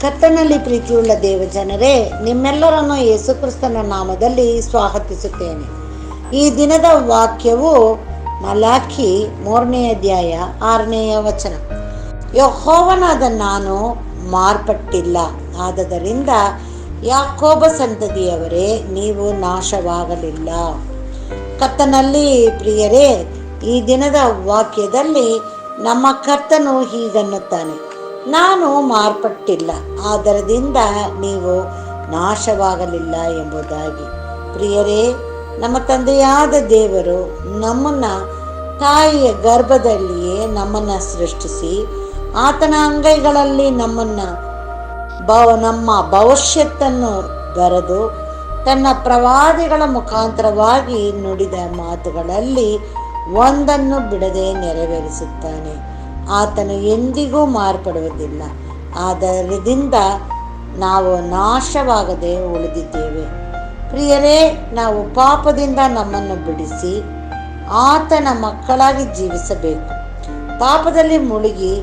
ಕರ್ತನಲ್ಲಿ ಪ್ರೀತಿಯುಳ್ಳ ದೇವಜನರೇ, ನಿಮ್ಮೆಲ್ಲರನ್ನು ಯೇಸುಕ್ರಿಸ್ತನ ನಾಮದಲ್ಲಿ ಸ್ವಾಗತಿಸುತ್ತೇನೆ. ಈ ದಿನದ ವಾಕ್ಯವು ಮಲಾಖಿ 3ನೇ ಅಧ್ಯಾಯ 6ನೇ ವಚನ. ಯೆಹೋವನಾದ ನಾನು ಮಾರ್ಪಟ್ಟಿಲ್ಲ, ಆದದರಿಂದ ಯಾಕೋಬ ಸಂತತಿಯವರೇ, ನೀವು ನಾಶವಾಗಲಿಲ್ಲ. ಕರ್ತನಲ್ಲಿ ಪ್ರಿಯರೇ, ಈ ದಿನದ ವಾಕ್ಯದಲ್ಲಿ ನಮ್ಮ ಕರ್ತನು ಹೀಗನ್ನುತ್ತಾನೆ, ನಾನು ಮಾರ್ಪಟ್ಟಿಲ್ಲ, ಆದರದಿಂದ ನೀವು ನಾಶವಾಗಲಿಲ್ಲ ಎಂಬುದಾಗಿ. ಪ್ರಿಯರೇ, ನಮ್ಮ ತಂದೆಯಾದ ದೇವರು ನಮ್ಮನ್ನು ತಾಯಿಯ ಗರ್ಭದಲ್ಲಿಯೇ ನಮ್ಮನ್ನು ಸೃಷ್ಟಿಸಿ ಆತನ ಅಂಗೈಗಳಲ್ಲಿ ನಮ್ಮ ಭವಿಷ್ಯತ್ತನ್ನು ಬರೆದು ತನ್ನ ಪ್ರವಾದಿಗಳ ಮುಖಾಂತರವಾಗಿ ನುಡಿದ ಮಾತುಗಳಲ್ಲಿ ಒಂದನ್ನು ಬಿಡದೆ ನೆರವೇರಿಸುತ್ತಾನೆ. ಆತನು ಎಂದಿಗೂ ಮಾರ್ಪಡುವುದಿಲ್ಲ, ಆದ್ದರಿಂದ ನಾವು ನಾಶವಾಗದೆ ಉಳಿದಿದ್ದೇವೆ. ಪ್ರಿಯರೇ, ನಾವು ಪಾಪದಿಂದ ನಮ್ಮನ್ನು ಬಿಡಿಸಿ ಆತನ ಮಕ್ಕಳಾಗಿ ಜೀವಿಸಬೇಕು. ಪಾಪದಲ್ಲಿ ಮುಳುಗಿ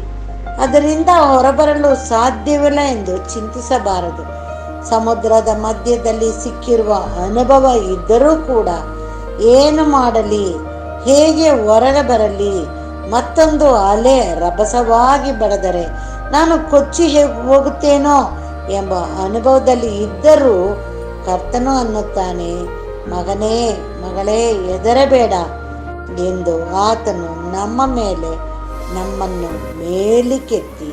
ಅದರಿಂದ ಹೊರಬರಲು ಸಾಧ್ಯವಿಲ್ಲ ಎಂದು ಚಿಂತಿಸಬಾರದು. ಸಮುದ್ರದ ಮಧ್ಯದಲ್ಲಿ ಸಿಕ್ಕಿರುವ ಅನುಭವ ಇದ್ದರೂ ಕೂಡ ಏನು ಮಾಡಲಿ, ಹೇಗೆ ಹೊರಗೆ ಬರಲಿ, ಮತ್ತೊಂದು ಅಲೆ ರಭಸವಾಗಿ ಬಡಿದರೆ ನಾನು ಕೊಚ್ಚಿ ಹೋಗುತ್ತೇನೋ ಎಂಬ ಅನುಭವದಲ್ಲಿ ಇದ್ದರೂ ಕರ್ತನು ಅನ್ನುತ್ತಾನೆ, ಮಗನೇ ಮಗಳೇ, ಹೆದರಬೇಡ ಎಂದು ಆತನು ನಮ್ಮ ಮೇಲೆ ನಮ್ಮನ್ನು ಮೇಲಕ್ಕೆತ್ತಿ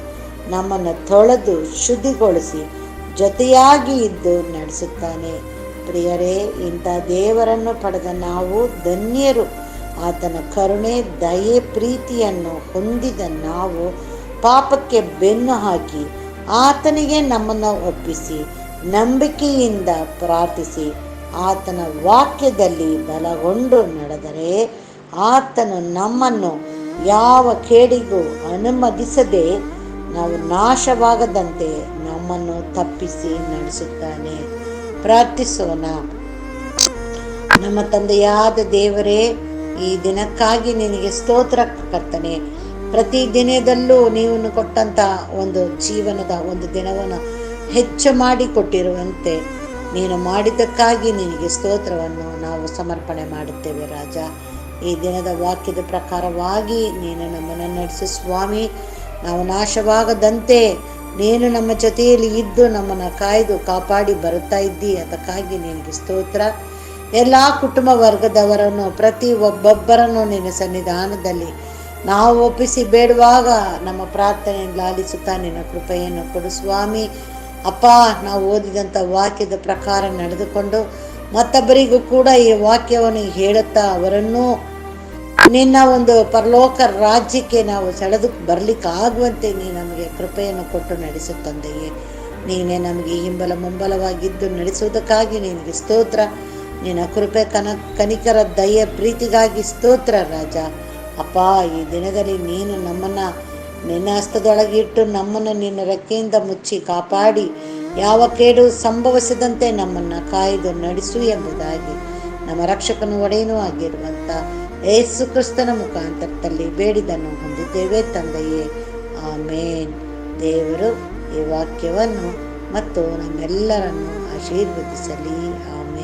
ನಮ್ಮನ್ನು ತೊಳೆದು ಶುದ್ಧಿಗೊಳಿಸಿ ಜೊತೆಯಾಗಿ ಇದ್ದು ನಡೆಸುತ್ತಾನೆ. ಪ್ರಿಯರೇ, ಇಂಥ ದೇವರನ್ನು ಪಡೆದ ನಾವು ಧನ್ಯರು. ಆತನ ಕರುಣೆ, ದಯೆ, ಪ್ರೀತಿಯನ್ನು ಹೊಂದಿದ ನಾವು ಪಾಪಕ್ಕೆ ಬೆನ್ನು ಹಾಕಿ ಆತನಿಗೆ ನಮ್ಮನ್ನು ಒಪ್ಪಿಸಿ ನಂಬಿಕೆಯಿಂದ ಪ್ರಾರ್ಥಿಸಿ ಆತನ ವಾಕ್ಯದಲ್ಲಿ ಬಲಗೊಂಡು ನಡೆದರೆ ಆತನು ನಮ್ಮನ್ನು ಯಾವ ಕೇಡಿಗೂ ಅನುಮತಿಸದೆ ನಾವು ನಾಶವಾಗದಂತೆ ನಮ್ಮನ್ನು ತಪ್ಪಿಸಿ ನಡೆಸುತ್ತಾನೆ. ಪ್ರಾರ್ಥಿಸೋಣ. ನಮ್ಮ ತಂದೆಯಾದ ದೇವರೇ, ಈ ದಿನಕ್ಕಾಗಿ ನಿನಗೆ ಸ್ತೋತ್ರ ಕರ್ತನೆ. ಪ್ರತಿ ದಿನದಲ್ಲೂ ನೀವು ಕೊಟ್ಟಂಥ ಒಂದು ಜೀವನದ ಒಂದು ದಿನವನ್ನು ಹೆಚ್ಚು ಮಾಡಿ ಕೊಟ್ಟಿರುವಂತೆ ನೀನು ಮಾಡಿದ್ದಕ್ಕಾಗಿ ನಿನಗೆ ಸ್ತೋತ್ರವನ್ನು ನಾವು ಸಮರ್ಪಣೆ ಮಾಡುತ್ತೇವೆ ರಾಜ. ಈ ದಿನದ ವಾಕ್ಯದ ಪ್ರಕಾರವಾಗಿ ನೀನು ನಮ್ಮನ್ನು ನಡೆಸು ಸ್ವಾಮಿ. ನಾವು ನಾಶವಾಗದಂತೆ ನೀನು ನಮ್ಮ ಜೊತೆಯಲ್ಲಿ ಇದ್ದು ನಮ್ಮನ್ನು ಕಾಯ್ದು ಕಾಪಾಡಿ ಬರುತ್ತಾ ಇದ್ದಿ, ಅದಕ್ಕಾಗಿ ನಿನಗೆ ಸ್ತೋತ್ರ. ಎಲ್ಲ ಕುಟುಂಬ ವರ್ಗದವರನ್ನು ಪ್ರತಿ ಒಬ್ಬೊಬ್ಬರನ್ನು ನಿನ್ನ ಸನ್ನಿಧಾನದಲ್ಲಿ ನಾವು ಒಪ್ಪಿಸಿ ಬೇಡುವಾಗ ನಮ್ಮ ಪ್ರಾರ್ಥನೆಯನ್ನು ಲಾಲಿಸುತ್ತಾ ನಿನ್ನ ಕೃಪೆಯನ್ನು ಕೊಡು ಸ್ವಾಮಿ. ಅಪ್ಪ, ನಾವು ಓದಿದಂಥ ವಾಕ್ಯದ ಪ್ರಕಾರ ನಡೆದುಕೊಂಡು ಮತ್ತೊಬ್ಬರಿಗೂ ಕೂಡ ಈ ವಾಕ್ಯವನ್ನು ಹೇಳುತ್ತಾ ಅವರನ್ನು ನಿನ್ನ ಒಂದು ಪರಲೋಕ ರಾಜ್ಯಕ್ಕೆ ನಾವು ಸೆಳೆದು ಬರಲಿಕ್ಕಾಗುವಂತೆ ನೀನು ನಮಗೆ ಕೃಪೆಯನ್ನು ಕೊಟ್ಟು ನಡೆಸುತ್ತಂದೆಯೇ. ನೀನೇ ನಮಗೆ ಹಿಂಬಲ ಮುಂಬಲವಾಗಿದ್ದು ನಡೆಸುವುದಕ್ಕಾಗಿ ನಿನಗೆ ಸ್ತೋತ್ರ. ನಿನ್ನ ಕೃಪೆ ಕನಿಕರ ದಯೆ ಪ್ರೀತಿಗಾಗಿ ಸ್ತೋತ್ರ ರಾಜ. ಅಪ್ಪ, ಈ ದಿನದಲ್ಲಿ ನೀನು ನಮ್ಮನ್ನು ನಿನ್ನ ಹಸ್ತದೊಳಗೆ ಇಟ್ಟು ನಮ್ಮನ್ನು ನಿನ್ನ ರೆಕ್ಕೆಯಿಂದ ಮುಚ್ಚಿ ಕಾಪಾಡಿ ಯಾವ ಕೇಡು ಸಂಭವಿಸದಂತೆ ನಮ್ಮನ್ನು ಕಾಯ್ದು ನಡೆಸು ಎಂಬುದಾಗಿ ನಮ್ಮ ರಕ್ಷಕನು ಒಡೆಯನೂ ಆಗಿರುವಂಥ ಯೇಸು ಕ್ರಿಸ್ತನ ಮುಖಾಂತರದಲ್ಲಿ ಬೇಡಿದನ್ನು ಹೊಂದಿದ್ದೇವೆ ತಂದೆಯೇ, ಆಮೇನ್. ದೇವರು ಈ ವಾಕ್ಯವನ್ನು ಮತ್ತು ನಮ್ಮೆಲ್ಲರನ್ನು ಆಶೀರ್ವದಿಸಲಿ. ಆಮೇನ್.